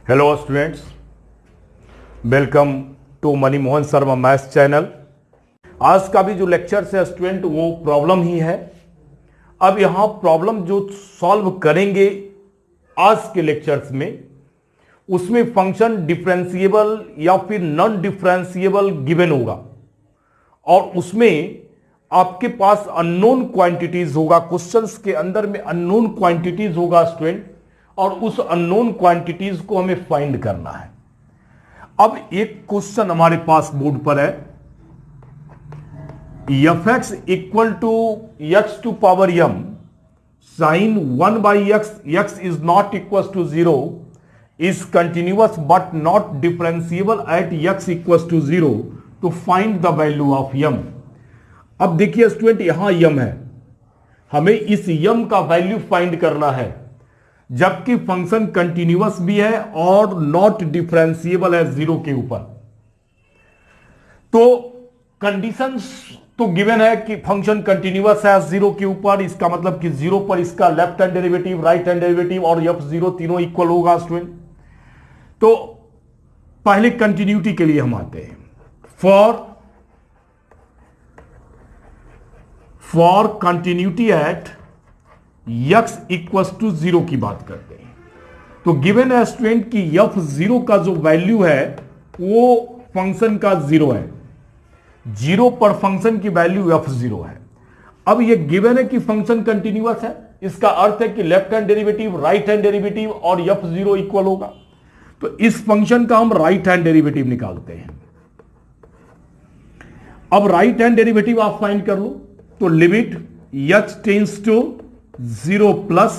Hello students, welcome to Mani Mohan Sharma maths channel. आज का भी जो लेक्चर है स्टूडेंट वो प्रॉब्लम ही है। अब यहां प्रॉब्लम जो सॉल्व करेंगे आज के लेक्चर्स में, उसमें फंक्शन डिफरेंशिएबल या फिर नॉन डिफरेंशिएबल गिवन होगा और उसमें आपके पास अननोन क्वांटिटीज होगा। क्वेश्चंस के अंदर में अननोन क्वांटिटीज होगा स्टूडेंट, और उस अननोन क्वांटिटीज को हमें फाइंड करना है। अब एक क्वेश्चन हमारे पास बोर्ड पर है, f x equal to x to power m sine 1 by x, x is not equal to 0, is continuous but not differentiable at x equal to 0 to find the value of m. अब देखिए student, यहां M है, हमें इस M का value find करना है, जबकि फंक्शन कंटिन्यूअस भी है और नॉट डिफरेंशिएबल है 0 के ऊपर। तो कंडीशंस तो गिवन है कि फंक्शन कंटिन्यूअस है 0 के ऊपर, इसका मतलब कि 0 पर इसका left hand derivative, right hand derivative और f0 तीनों इक्वल होगा स्टूडेंट। तो पहले कंटिन्यूटी के लिए हम आते हैं। For continuity at x equal to 0 की बात करते हैं। तो गिवन है स्टूडेंट कि f0 का जो वैल्यू है वो फंक्शन का 0 है, 0 पर फंक्शन की वैल्यू f0 है। अब ये गिवन है कि फंक्शन कंटिन्यूअस है, इसका अर्थ है कि left hand derivative, right hand derivative और f0 इक्वल होगा। तो इस फंक्शन का हम राइट हैंड डेरिवेटिव निकालते हैं। अब राइट हैंड डेरिवेटिव आप फाइंड कर लो, तो limit x tends to 0 plus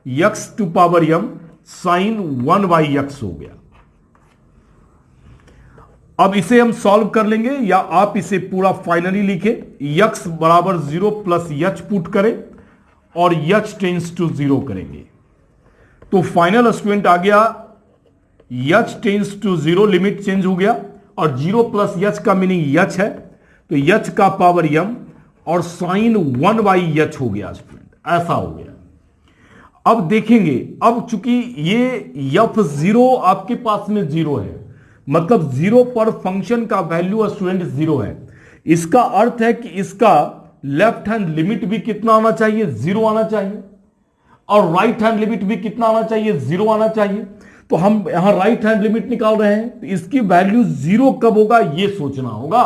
x to power m sine 1 by x हो गया। अब इसे हम सॉल्व कर लेंगे, या आप इसे पूरा फाइनली लिखे, x बराबर 0 प्लस h पुट करें और h टेंड्स टू 0 करेंगे। तो फाइनल स्टूडेंट आ गया h tends to 0, limit change हो गया, और 0 प्लस h का मीनिंग h है, तो h का पावर m और साइन 1 बाई h हो गया स्टूडेंट, ऐसा हो गया। अब देखेंगे, अब चूंकि ये f0 आपके पास में 0 है, मतलब 0 पर फंक्शन का वैल्यू स्टूडेंट 0 है, इसका अर्थ है कि इसका लेफ्ट हैंड लिमिट भी कितना आना चाहिए, 0 आना चाहिए, और राइट हैंड लिमिट भी कितना आना चाहिए, 0 आना चाहिए। तो हम यहां राइट हैंड लिमिट निकाल रहे हैं, तो इसकी वैल्यू 0 कब होगा ये सोचना होगा।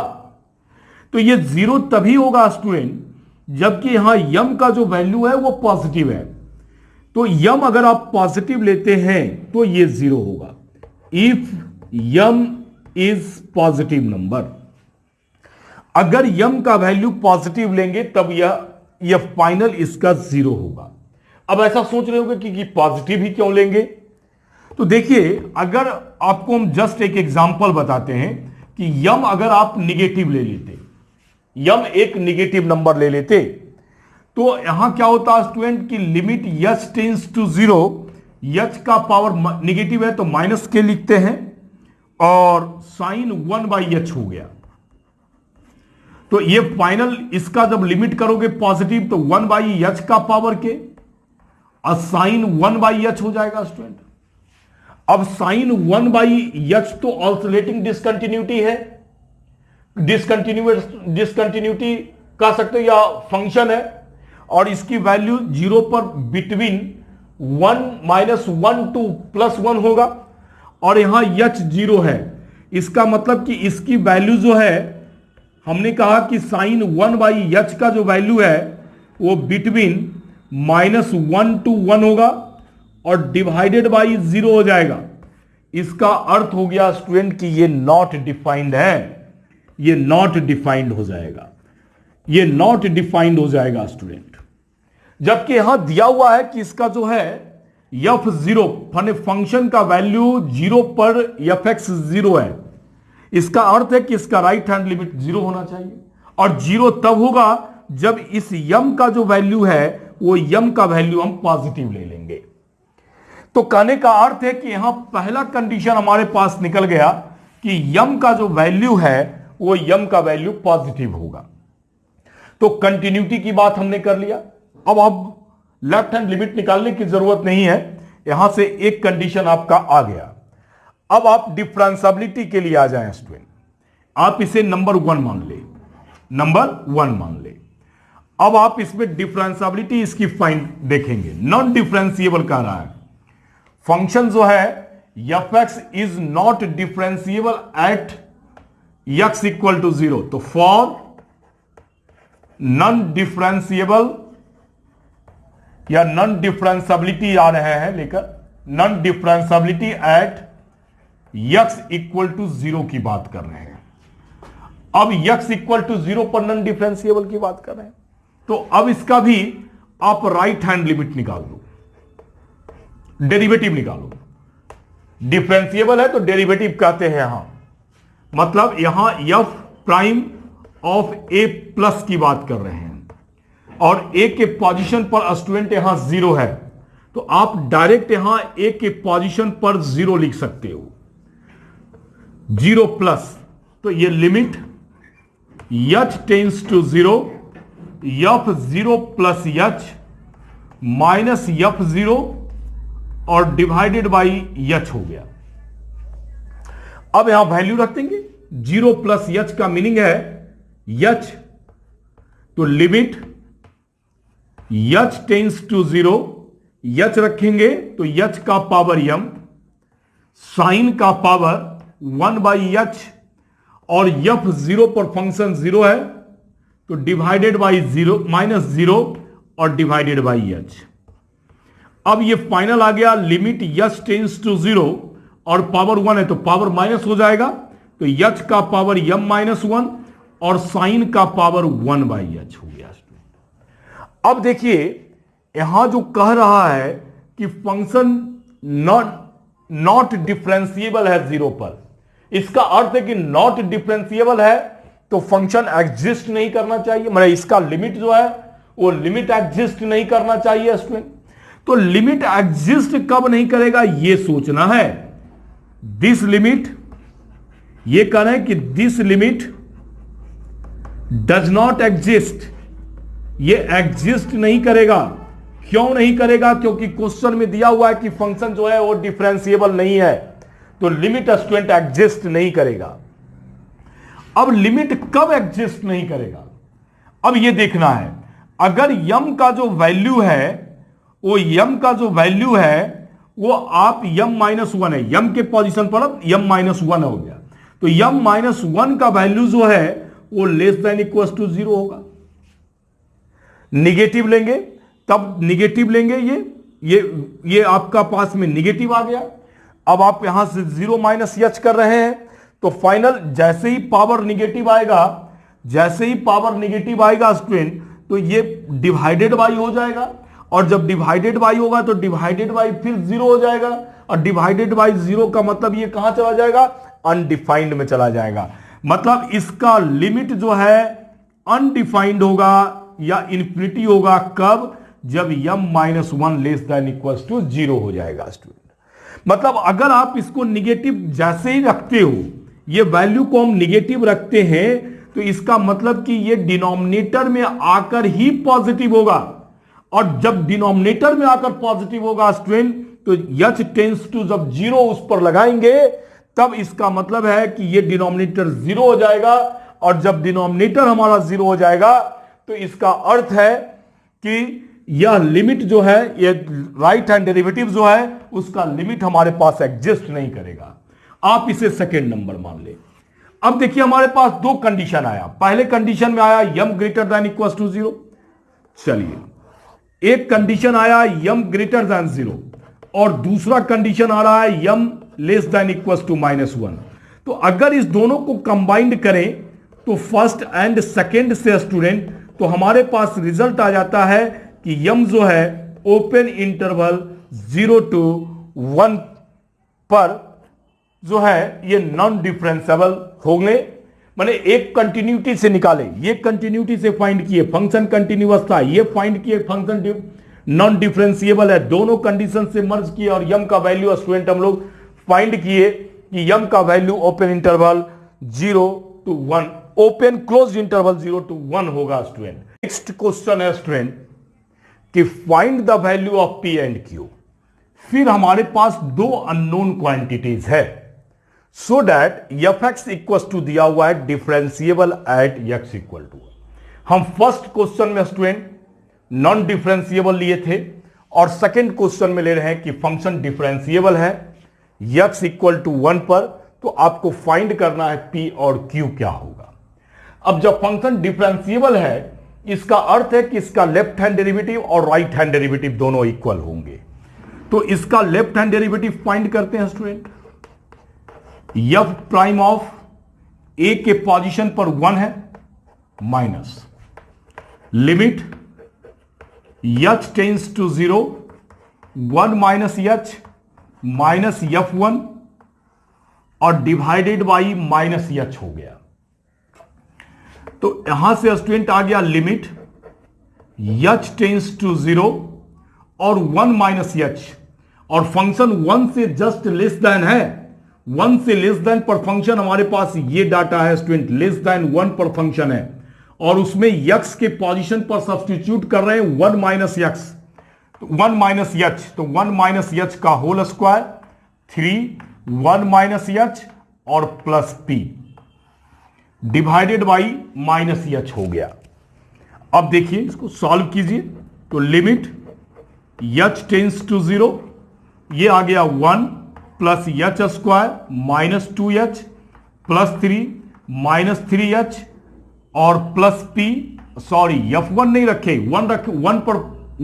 तो ये 0 तभी होगा स्टूडेंट जबकि यहां यम का जो वैल्यू है वो पॉजिटिव है। तो यम अगर आप पॉजिटिव लेते हैं तो ये 0 होगा, if m is positive number. अगर यम का वैल्यू पॉजिटिव लेंगे तब यह फाइनल इसका 0 होगा। अब ऐसा सोच रहे होंगे कि पॉजिटिव ही क्यों लेंगे। तो देखिए, अगर आपको हम जस्ट एक एग्जांपल बताते हैं कि यम अगर आप निगेटिव ले लेते, यम एक निगेटिव नंबर ले लेते, तो यहां क्या होता स्टूडेंट की limit h tends to 0, h का पावर निगेटिव है तो माइनस के लिखते हैं, और साइन 1 बाई h हो गया। तो ये फाइनल इसका जब लिमिट करोगे पॉजिटिव तो 1 बाई h का पावर के, और साइन 1 बाई h हो जाएगा स्टूडेंट। अब साइन 1 बाई h तो ऑसिलेटिंग डिसकंटिन्यूटी है, डिसकंटिन्यूटी कह सकते हो, या फंक्शन है, और इसकी वैल्यू 0 पर बिटवीन 1 माइनस 1 टू प्लस 1 होगा, और यहां h 0 है, इसका मतलब कि इसकी वैल्यू जो है, हमने कहा कि साइन 1 बाई h का जो वैल्यू है वो बिटवीन माइनस 1 टू 1 होगा और डिवाइडेड बाई 0 हो जाएगा। इसका अर्थ हो गया स्टूडेंट कि ये नॉट डिफाइंड है, ये नॉट डिफाइंड हो जाएगा, ये नॉट डिफाइंड हो जाएगा स्टूडेंट। जबकि यहां दिया हुआ है कि इसका जो है f0 फंक्शन का वैल्यू 0 पर fx 0 है, इसका अर्थ है कि इसका राइट हैंड लिमिट 0 होना चाहिए, और 0 तब होगा जब इस यम का जो वैल्यू है वो यम का वैल्यू हम पॉजिटिव ले लेंगे। तो कहने का अर्थ है कि यहां पहला कंडीशन हमारे पास निकल गया कि यम का जो वैल्यू है वो यम का वैल्यू पॉजिटिव होगा। तो कंटिन्यूटी की बात हमने कर लिया। अब लेफ्ट हैंड लिमिट निकालने की जरूरत नहीं है, यहां से एक कंडीशन आपका आ गया। अब आप डिफरेंशियबिलिटी के लिए आ जाएं स्टूडेंट, आप इसे नंबर 1 मान ले, नंबर 1 मान ले। अब आप इसमें डिफरेंशियबिलिटी इसकी फाइंड देखेंगे, नॉन डिफरेंशिएबल कह रहा है, फंक्शन जो है f x is not differentiable at x equal to 0। तो फॉर नॉन डिफरेंशिएबल या नॉन डिफरेंशियबिलिटी आ रहे हैं लेकर, non differentiability at x equal to 0 की बात कर रहे हैं। अब एक्स इक्वल टू 0 पर नॉन डिफरेंशिएबल की बात कर रहे हैं, तो अब इसका भी आप राइट हैंड लिमिट निकाल दो, डेरिवेटिव निकालो। डिफरेंशिएबल है तो डेरिवेटिव कहते हैं यहां, मतलब यहां F prime of A plus की बात कर रहे हैं और ए के पोजीशन पर स्टूडेंट यहां 0 है, तो आप डायरेक्ट यहां ए के पोजीशन पर 0 लिख सकते हो, 0 प्लस, तो ये limit h tends to 0 f 0 plus h minus f 0 और डिवाइडेड बाई एच हो गया। अब यहां वैल्यू रख देंगे, 0 प्लस एच का मीनिंग है एच, तो limit h tends to 0, h रखेंगे तो एच का पावर m, साइन का पावर 1 बाई एच और एफ 0 पर फंक्शन 0 है तो डिवाइडेड बाई 0 माइनस 0 और डिवाइडेड बाई एच। अब ये फाइनल आ गया, लिमिट एच टेंस टू 0 और पावर 1 है तो पावर माइनस हो जाएगा, तो एच का पावर m माइनस 1 और साइन का पावर 1 बाई एच हो गया। अब देखिए यहां जो कह रहा है कि फंक्शन नॉट डिफरेंशिएबल है 0 पर, इसका अर्थ है कि नॉट डिफरेंशिएबल है तो फंक्शन एग्जिस्ट नहीं करना चाहिए, मतलब इसका लिमिट जो है वो लिमिट एग्जिस्ट नहीं करना चाहिए स्टूडेंट। तो लिमिट एग्जिस्ट कब नहीं करेगा ये सोचना है। दिस लिमिट, ये कह रहे हैं कि this limit does not exist, ये एग्जिस्ट नहीं करेगा। क्यों नहीं करेगा? क्योंकि क्वेश्चन में दिया हुआ है कि फंक्शन जो है वो डिफरेंशिएबल नहीं है, तो लिमिट स्टूडेंट एग्जिस्ट नहीं करेगा। अब लिमिट कब एग्जिस्ट नहीं करेगा, अब ये देखना है। अगर यम का जो वैल्यू है वो यम का जो वैल्यू है वो आप यम माइनस 1 है, यम के पोजीशन पर यम माइनस 1 हो गया, तो यम माइनस 1 का वैल्यू जो है वो लेस देन इक्वल टू 0 होगा। निगेटिव लेंगे तब निगेटिव लेंगे, ये आपका पास में निगेटिव आ गया। अब आप यहां से 0 माइनस एच कर रहे हैं तो फाइनल जैसे ही पावर निगेटिव आएगा, जैसे ही पावर निगेटिव आएगा स्टूडेंट, तो ये डिवाइडेड बाई हो जाएगा, और जब डिवाइडेड बाई होगा तो डिवाइडेड बाई फिर 0 हो जाएगा, और डिवाइडेड बाई 0 का मतलब ये कहां चला जाएगा, अनडिफाइंड में चला जाएगा। मतलब इसका लिमिट जो है अनडिफाइंड होगा या इंफिनिटी होगा। कब? जब m minus 1 less than equal to 0 हो जाएगा स्टूडेंट। मतलब अगर आप इसको निगेटिव जैसे ही रखते हो, ये वैल्यू को हम निगेटिव रखते हैं, तो इसका मतलब कि ये डिनोमिनेटर में आकर ही पॉजिटिव होगा, और जब डिनोमिनेटर में आकर पॉजिटिव होगा स्टूडेंट, तो h टेंस टू जब 0 उस पर लगाएंगे तब इसका मतलब है कि ये डिनोमिनेटर 0 हो जाएगा, और जब डिनोमिनेटर हमारा 0 हो जाएगा तो इसका अर्थ है कि यह लिमिट जो है, ये राइट हैंड डेरिवेटिव जो है उसका लिमिट हमारे पास एग्जिस्ट नहीं करेगा। आप इसे सेकेंड नंबर मान ले। अब देखिए हमारे पास दो कंडीशन आया। पहले कंडीशन में आया m greater than equal to 0। चलिए एक कंडीशन आया m ग्रेटर देन 0 और दूसरा कंडीशन आ रहा है m less than equal to -1। तो अगर इस दोनों को कंबाइंड करें तो फर्स्ट एंड सेकेंड से स्टूडेंट, तो हमारे पास रिजल्ट आ जाता है कि m जो है ओपन इंटरवल 0 to 1 पर जो है ये नॉन डिफरेंशिएबल होंगे। माने एक कंटिन्यूटी से निकाले, ये कंटिन्यूटी से फाइंड किए फंक्शन कंटिन्यूअस था, ये फाइंड किए फंक्शन नॉन डिफरेंशिएबल है, दोनों कंडीशन से मर्ज किए और m का वैल्यू स्टूडेंट हम लोग फाइंड किए कि m का value open interval 0 to 1, open close interval 0 to 1 होगा स्टूडेंट। नेक्स्ट क्वेश्चन है स्टूडेंट कि find the value of p and q। फिर हमारे पास दो अननोन क्वांटिटीज है, so that f x equal to दिया हुआ है differentiable at x equal to. हम फर्स्ट क्वेश्चन में स्टूडेंट नॉन डिफरेंशिएबल लिए थे और सेकंड क्वेश्चन में ले रहे हैं कि फंक्शन डिफरेंशिएबल है एक्स इक्वल टू 1 पर, तो आपको फाइंड करना है पी और क्यू क्या होगा। अब जब फंक्शन डिफरेंशिएबल है इसका अर्थ है कि इसका लेफ्ट हैंड डेरिवेटिव और राइट हैंड डेरिवेटिव दोनों इक्वल होंगे। तो इसका लेफ्ट हैंड डेरिवेटिव फाइंड करते हैं student. F prime of a के पोजीशन पर 1 है minus limit h tends to 0 1 minus h minus F1 और डिवाइडेड बाई माइनस एच हो गया। तो यहां से स्टूडेंट आ गया लिमिट एच टेंस टू 0 और 1 माइनस एच, और फंक्शन 1 से जस्ट लेस देन है, 1 से लेस देन पर फंक्शन हमारे पास ये डाटा है स्टूडेंट, लेस देन 1 पर फंक्शन है और उसमें x के पोजीशन पर सब्स्टिट्यूट कर रहे हैं 1 माइनस एक्स, 1 माइनस एच, तो 1 माइनस एच का होल स्क्वायर 3 1 माइनस एच और plus P divided by minus H हो गया। अब देखिए इसको सॉल्व कीजिए तो लिमिट एच टेंस टू 0 ये आ गया 1 plus H square minus 2h plus 3 minus 3h और प्लस पी, सॉरी F1 नहीं रखे, 1 रखे, 1 पर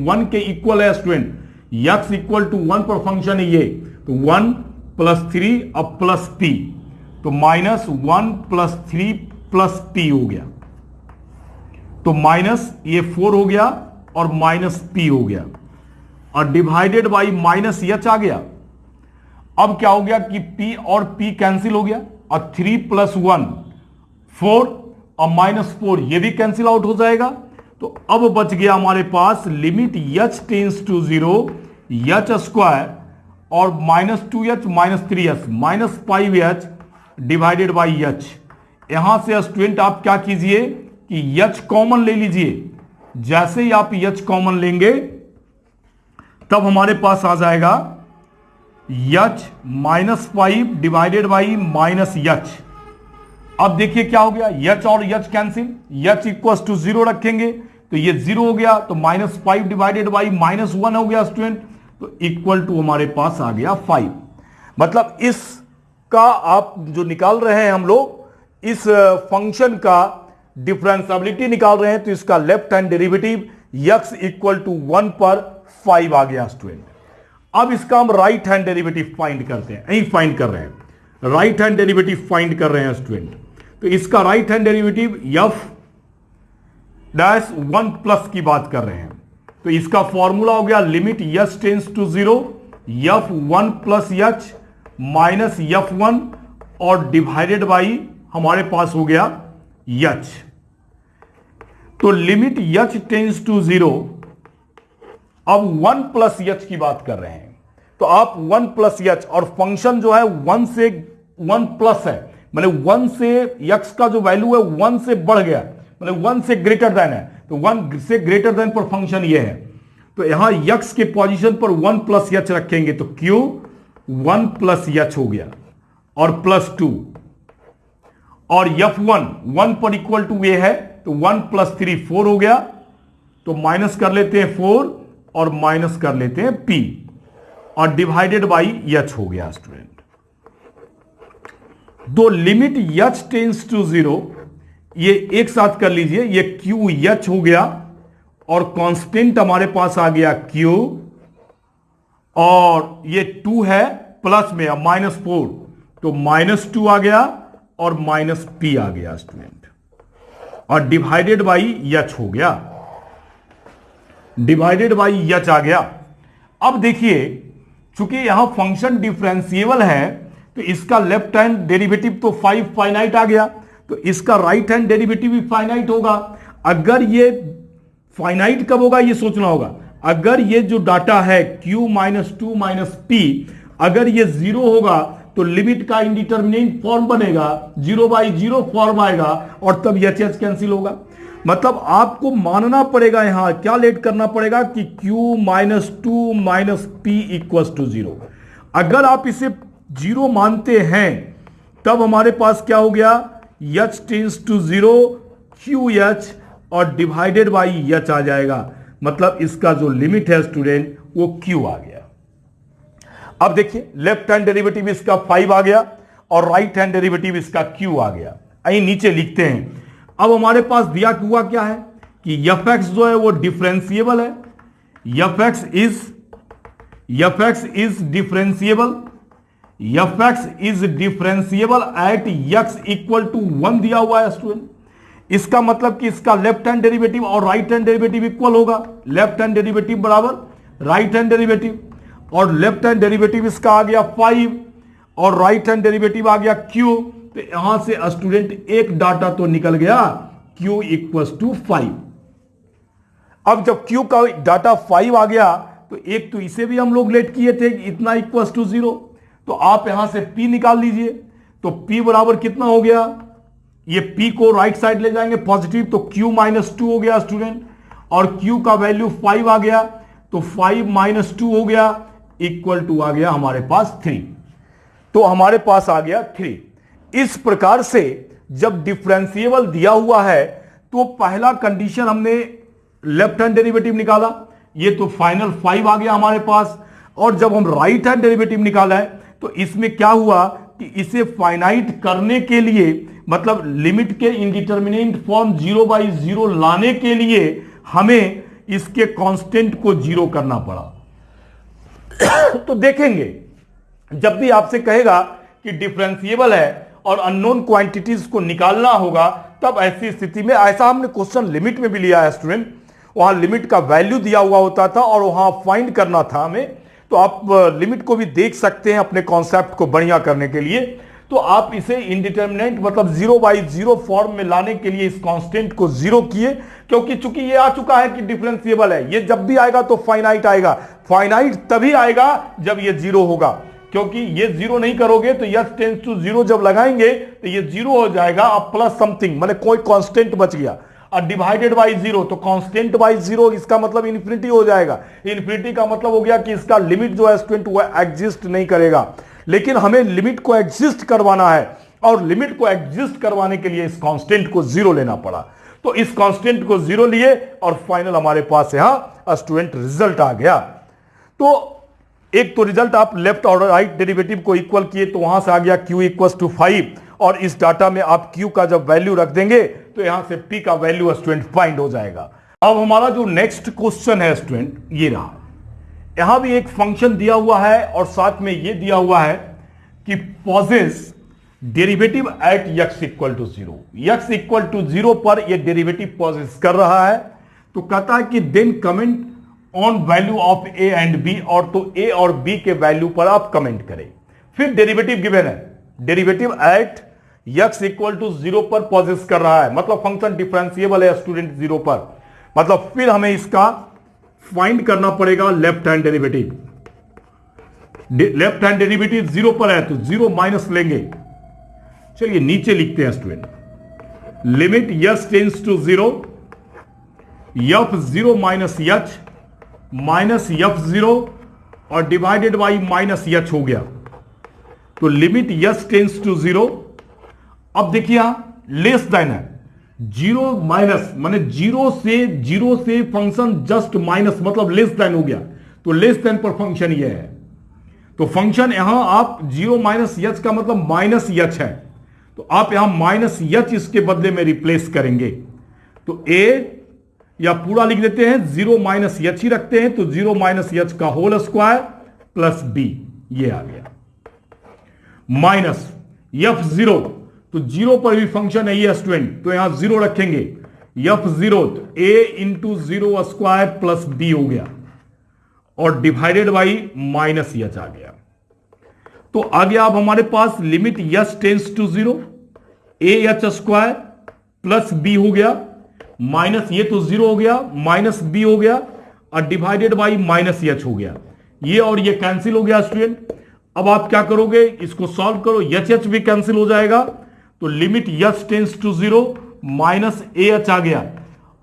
1 के इक्वल है स्टूडेंट, x इक्वल टू 1 पर फंक्शन है ये, तो 1 प्लस 3 अब प्लस पी, तो माइनस 1 प्लस 3 प्लस पी हो गया, तो माइनस ये 4 हो गया और माइनस पी हो गया और डिवाइडेड बाई माइनस एच आ गया। अब क्या हो गया कि p और p कैंसिल हो गया और 3 प्लस 1 4 और माइनस 4 ये भी कैंसिल आउट हो जाएगा। तो अब बच गया हमारे पास limit h tends to 0 H square और minus 2h minus 3h minus 5h divided by h। यहां से स्टूडेंट आप क्या कीजिए कि h कॉमन ले लीजिए, जैसे ही आप h कॉमन लेंगे तब हमारे पास आ जाएगा h minus 5 divided by minus h। अब देखिए क्या हो गया, h और h cancel, h equal to 0 रखेंगे तो ये 0 हो गया, तो माइनस 5 डिवाइडेड बाई माइनस 1 हो गया स्टूडेंट, तो इक्वल टू हमारे पास आ गया 5। मतलब इसका आप जो निकाल रहे हैं हम लोग इस फंक्शन का डिफरेंशिएबिलिटी निकाल रहे हैं, तो इसका left hand derivative x equal to 1 पर 5 आ गया स्टूडेंट। अब इसका हम राइट हैंड डेरिवेटिव फाइंड करते हैं, यही फाइंड कर रहे हैं, राइट हैंड डेरिवेटिव फाइंड कर रहे हैं स्टूडेंट। तो इसका right hand derivative f dash 1 plus की बात कर रहे हैं, तो इसका फॉर्मूला हो गया limit h tends to 0 f1 plus h minus f1 और डिवाइडेड बाई हमारे पास हो गया h। तो लिमिट h टेंस टू 0, अब 1 प्लस h की बात कर रहे हैं, तो आप 1 प्लस h और फंक्शन जो है 1 से 1 प्लस है, मतलब 1 से x का जो वैल्यू है 1 से बढ़ गया, मतलब 1 से ग्रेटर देन है, तो 1 से ग्रेटर देन पर फंक्शन ये है, तो यहां x के पोजीशन पर 1 प्लस h रखेंगे तो q 1 प्लस h हो गया और प्लस 2 और f1 1 पर इक्वल टू ये है, तो 1 प्लस 3 4 हो गया, तो माइनस कर लेते हैं 4 और माइनस कर लेते हैं p और डिवाइडेड बाई h हो गया स्टूडेंट। दो लिमिट h टेंस टू 0 ये एक साथ कर लीजिए, ये QH हो गया और कांस्टेंट हमारे पास आ गया Q और ये 2 है प्लस में माइनस 4, तो माइनस 2 आ गया और माइनस P आ गया स्टूडेंट और डिवाइडेड बाई H हो गया, डिवाइडेड बाई H आ गया। अब देखिए चूंकि यहां फंक्शन डिफरेंशिएबल है तो इसका लेफ्ट हैंड डेरिवेटिव तो 5 फाइनाइट आ गया, तो इसका राइट हैंड डेरिवेटिव भी फाइनाइट होगा। अगर ये फाइनाइट कब होगा ये सोचना होगा, अगर ये जो डाटा है q माइनस 2 माइनस पी अगर ये 0 होगा तो लिमिट का इंडिटरमिनेंट फॉर्म बनेगा, 0/0 फॉर्म आएगा और तब h कैंसिल होगा। मतलब आपको मानना पड़ेगा, यहां क्या लेट करना पड़ेगा कि q minus 2 minus p equal to 0। अगर आप इसे 0 मानते हैं तब हमारे पास क्या हो गया, h टेंस टू 0 QH और डिवाइडेड बाई h आ जाएगा, मतलब इसका जो लिमिट है स्टूडेंट वो Q आ गया। अब देखिए लेफ्ट हैंड डेरिवेटिव इसका 5 आ गया और राइट हैंड डेरिवेटिव इसका Q आ गया। आइए नीचे लिखते हैं। अब हमारे पास दिया हुआ क्या है कि fx जो है वो डिफरेंशिएबल है, fx is differentiable at x equal to 1 दिया हुआ है स्टूडेंट। इसका मतलब कि इसका लेफ्ट हैंड डेरिवेटिव और राइट हैंड डेरिवेटिव इक्वल होगा, लेफ्ट हैंड डेरिवेटिव बराबर राइट हैंड डेरिवेटिव, और लेफ्ट हैंड डेरिवेटिव इसका आ गया 5 और राइट हैंड डेरिवेटिव आ गया Q। तो यहां से स्टूडेंट एक डाटा तो निकल गया, Q इक्वल टू 5। अब जब Q का डाटा 5 आ गया तो एक तो इसे भी हम लोग लेट किए थे इतना इक्वल टू 0, तो आप यहां से P निकाल लीजिए। तो P बराबर कितना हो गया, ये P को राइट साइड ले जाएंगे पॉजिटिव, तो Q माइनस 2 हो गया स्टूडेंट, और Q का वैल्यू 5 आ गया, तो 5 माइनस 2 हो गया इक्वल टू आ गया हमारे पास 3। तो हमारे पास आ गया 3। इस प्रकार से जब डिफरेंशिएबल दिया हुआ है तो पहला कंडीशन हमने लेफ्ट हैंड डेरिवेटिव निकाला, ये तो फाइनल 5 आ गया हमारे पास, और जब हम राइट हैंड डेरिवेटिव निकाला है तो इसमें क्या हुआ कि इसे फाइनाइट करने के लिए, मतलब लिमिट के इंडिटरमिनेट फॉर्म 0/0 लाने के लिए हमें इसके कांस्टेंट को 0 करना पड़ा। तो देखेंगे जब भी आपसे कहेगा कि डिफरेंशिएबल है और अननोन क्वांटिटीज को निकालना होगा, तब ऐसी स्थिति में, ऐसा हमने क्वेश्चन लिमिट में भी लिया है स्टूडेंट, वहां लिमिट का वैल्यू दिया हुआ होता था और वहां फाइंड करना था हमें। तो आप लिमिट को भी देख सकते हैं अपने कॉन्सेप्ट को बढ़िया करने के लिए। तो आप इसे इंडिटरमिनेट मतलब 0/0 फॉर्म में लाने के लिए इस कांस्टेंट को 0 किए, क्योंकि चूंकि ये आ चुका है कि डिफरेंशिएबल है, ये जब भी आएगा तो फाइनाइट आएगा। फाइनाइट तभी आएगा जब ये 0 होगा, क्योंकि ये 0 नहीं करोगे तो h टेंस टू 0 जब लगाएंगे तो ये 0 हो जाएगा, अब प्लस समथिंग माने कोई कांस्टेंट बच गया, और डिवाइडेड बाई 0, तो कांस्टेंट बाई 0 इसका मतलब इन्फिनिटी हो जाएगा। इन्फिनिटी का मतलब हो गया कि इसका लिमिट जो है स्टूडेंट वो एग्जिस्ट नहीं करेगा। लेकिन हमें लिमिट को एग्जिस्ट करवाना है, और लिमिट को एग्जिस्ट करवाने के लिए इस कांस्टेंट को 0 लेना पड़ा। तो इस कांस्टेंट को 0 लिए और फाइनल हमारे पास यहां स्टूडेंट रिजल्ट आ गया। तो एक तो रिजल्ट आप लेफ्ट और राइट डेरिवेटिव को इक्वल किए तो वहां से आ गया Q इक्वल टू 5, और इस डाटा में आप Q का जब वैल्यू रख देंगे तो यहां से P का वैल्यू स्टूडेंट फाइंड हो जाएगा। अब हमारा जो नेक्स्ट क्वेश्चन है स्टूडेंट ये रहा। यहां भी एक फंक्शन दिया हुआ है और साथ में ये दिया हुआ है कि possess derivative at x equal to 0, x equal to 0 पर ये डेरिवेटिव पॉजेस कर रहा है। तो कहता है कि then comment on value of a and b, और तो a और b के वैल्यू पर आप कमेंट करें। फिर डेरिवेटिव गिवन है, derivative at x equal to 0 पर पॉजेस कर रहा है, मतलब फंक्शन डिफरेंशिएबल है स्टूडेंट 0 पर, मतलब फिर हमें इसका फाइंड करना पड़ेगा left hand derivative. Left hand derivative 0 पर है तो 0 माइनस लेंगे। चलिए नीचे लिखते हैं student, limit s tends to 0 f0 minus h minus f0 और डिवाइडेड बाई माइनस h हो गया। तो लिमिट s टेंस टू 0, अब देखिए यहां लेस देन है 0 माइनस, माने 0 से फंक्शन जस्ट माइनस मतलब लेस देन हो गया, तो लेस देन पर फंक्शन ये है। तो फंक्शन यहां आप 0 माइनस h का मतलब माइनस h है, तो आप यहां माइनस h इसके बदले में रिप्लेस करेंगे। तो a या पूरा लिख देते हैं, 0 माइनस h ही रखते हैं, तो 0 माइनस h का होल स्क्वायर प्लस b, ये आ गया माइनस f0, तो 0 पर भी फंक्शन है ये स्टूडेंट, तो यहां 0 रखेंगे, f0 तो a into 0 square plus b हो गया, और डिवाइडेड बाई माइनस h आ गया। तो आ गया अब हमारे पास limit s tends to 0 ah square plus b हो गया, माइनस ये तो 0 हो गया, माइनस b हो गया, और डिवाइडेड बाई माइनस h हो गया, ये और ये कैंसिल हो गया स्टूडेंट। अब आप क्या करोगे, इसको सॉल्व करो, h भी कैंसिल हो जाएगा, तो limit s tends to 0 minus ah आ गया।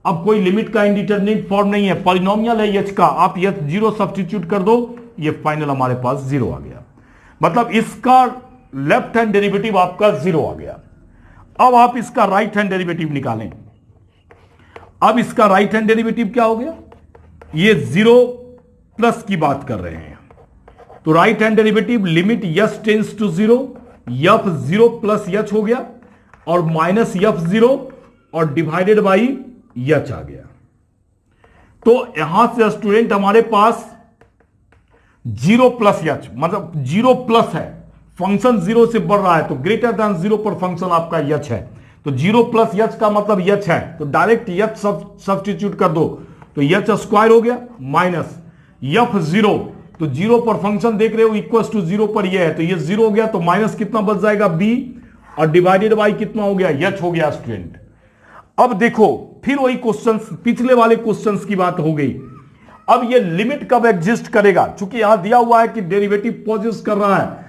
अब कोई लिमिट का इंडिटरमिनेट फॉर्म नहीं है, पॉलिनोमियल है h का, आप h 0 सब्स्टिट्यूट कर दो, ये फाइनल हमारे पास 0 आ गया। मतलब इसका लेफ्ट हैंड डेरिवेटिव आपका 0 आ गया। अब आप इसका राइट हैंड डेरिवेटिव निकालें। अब इसका राइट हैंड डेरिवेटिव क्या हो गया, ये 0 प्लस की बात कर रहे हैं, तो right hand derivative limit H tends to 0, F 0 plus H हो गया और माइनस यफ 0 और डिवाइडेड बाई यच आ गया। तो यहां से स्टूडेंट हमारे पास 0 प्लस यच, मतलब 0 प्लस है, फंक्शन 0 से बढ़ रहा है तो ग्रेटर देन 0 पर फंक्शन आपका यच है, तो 0 प्लस यच का मतलब यच है, तो डायरेक्ट यच सब्स्टिट्यूट कर दो, तो यच स्क्वायर हो गया माइनस यफ 0, तो 0 पर फंक्शन देख रहे हो इक्वल्स टू 0 पर ये है, तो ये 0 हो गया, तो माइनस कितना बच जाएगा b और डिवाइडेड बाई कितना हो गया, यच हो गया स्टूडेंट। अब देखो फिर वही क्वेश्चंस, पिछले वाले क्वेश्चंस की बात हो गई। अब ये लिमिट कब एग्जिस्ट करेगा, चूंकि यहां दिया हुआ है कि डेरिवेटिव पॉजेस कर रहा है,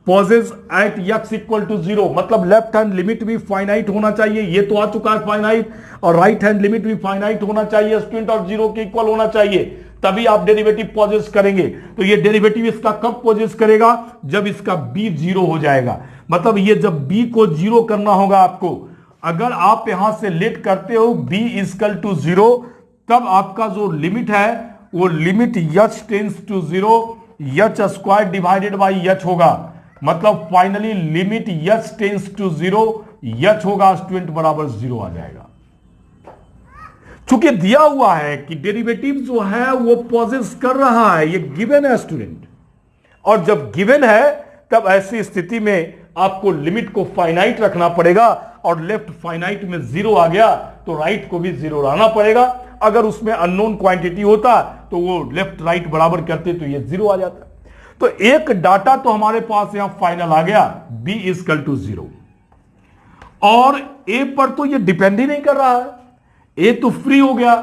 possess at x equal to 0, मतलब लेफ्ट हैंड लिमिट भी फाइनाइट होना चाहिए, ये तो आ चुका है फाइनाइट, और राइट हैंड लिमिट भी फाइनाइट होना चाहिए स्टूडेंट, और 0 के इक्वल होना चाहिए, तभी आप डेरिवेटिव पॉजेस करेंगे। तो ये डेरिवेटिव इसका कब पॉजेस करेगा, जब इसका b 0 हो जाएगा, मतलब ये जब b को 0 करना होगा आपको, अगर आप यहां से लेट करते हो b इक्वल टू 0, तब आपका जो लिमिट है वो limit h tends to 0 h square divided by h होगा, मतलब finally limit h tends to 0 h होगा स्टूडेंट बराबर 0 आ जाएगा। चूंकि दिया हुआ है कि डेरिवेटिव जो है वो पॉजेस कर रहा है, ये गिवन है स्टूडेंट, और जब गिवन है तब ऐसी स्थिति में आपको लिमिट को फाइनाइट रखना पड़ेगा, और लेफ्ट फाइनाइट में 0 आ गया तो राइट को भी 0 लाना पड़ेगा। अगर उसमें अननोन क्वांटिटी होता तो वो लेफ्ट राइट बराबर करते तो ये 0 आ जाता। तो एक डाटा तो हमारे पास यहां फाइनल आ गया b इक्वल टू 0, और a पर तो ये डिपेंड ही नहीं कर रहा है, ए तो फ्री हो गया,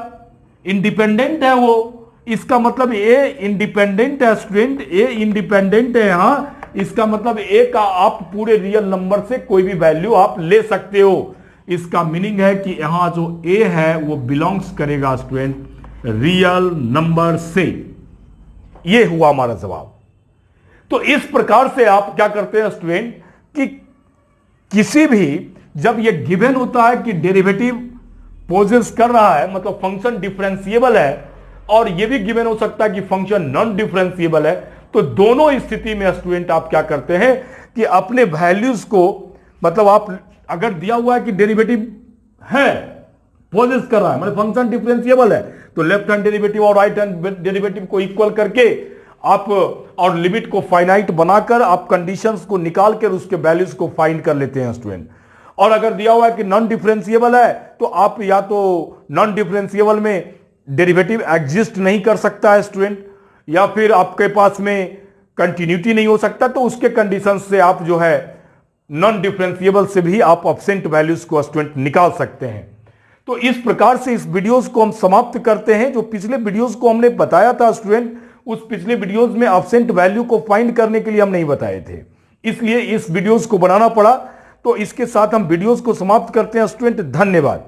इंडिपेंडेंट है वो, इसका मतलब ए इंडिपेंडेंट है स्टूडेंट, ए इंडिपेंडेंट है यहां, इसका मतलब ए का आप पूरे रियल नंबर से कोई भी वैल्यू आप ले सकते हो। इसका मीनिंग है कि यहां जो ए है वो बिलोंग्स करेगा स्टूडेंट रियल नंबर से। ये हुआ हमारा जवाब। तो इस प्रकार से आप क्या करते हैं स्टूडेंट कि किसी भी जब ये गिवन होता है कि डेरिवेटिव पोजेस कर रहा है, मतलब फंक्शन डिफरेंशिएबल है, और यह भी गिवन हो सकता है कि फंक्शन नॉन डिफरेंशिएबल है, तो दोनों स्थिति में स्टूडेंट आप क्या करते हैं कि अपने वैल्यूज को, मतलब आप अगर दिया हुआ है कि डेरिवेटिव है पोजेस कर रहा है, मतलब फंक्शन डिफरेंशिएबल है, तो लेफ्ट हैंड डेरिवेटिव और राइट हैंड डेरिवेटिव को इक्वल करके आप और लिमिट को फाइनाइट बनाकर आप कंडीशंस को निकाल कर उसके वैल्यूज को फाइंड कर लेते हैं स्टूडेंट। और अगर दिया हुआ है कि नॉन डिफरेंशिएबल है तो आप या तो नॉन डिफरेंशिएबल में डेरिवेटिव एग्जिस्ट नहीं कर सकता है स्टूडेंट, या फिर आपके पास में कंटिन्यूटी नहीं हो सकता, तो उसके कंडीशन से आप जो है नॉन डिफरेंशिएबल से भी आप एब्सेंट वैल्यूज को स्टूडेंट निकाल सकते हैं। तो इस प्रकार से इस वीडियोस को हम समाप्त करते हैं। जो पिछले वीडियोस को हमने बताया था स्टूडेंट, उस पिछले वीडियोस में एब्सेंट वैल्यू को फाइंड करने के लिए हम नहीं बताए थे, इसलिए इस वीडियोस को बनाना पड़ा। तो इसके साथ हम वीडियोस को समाप्त करते हैं स्टूडेंट। धन्यवाद।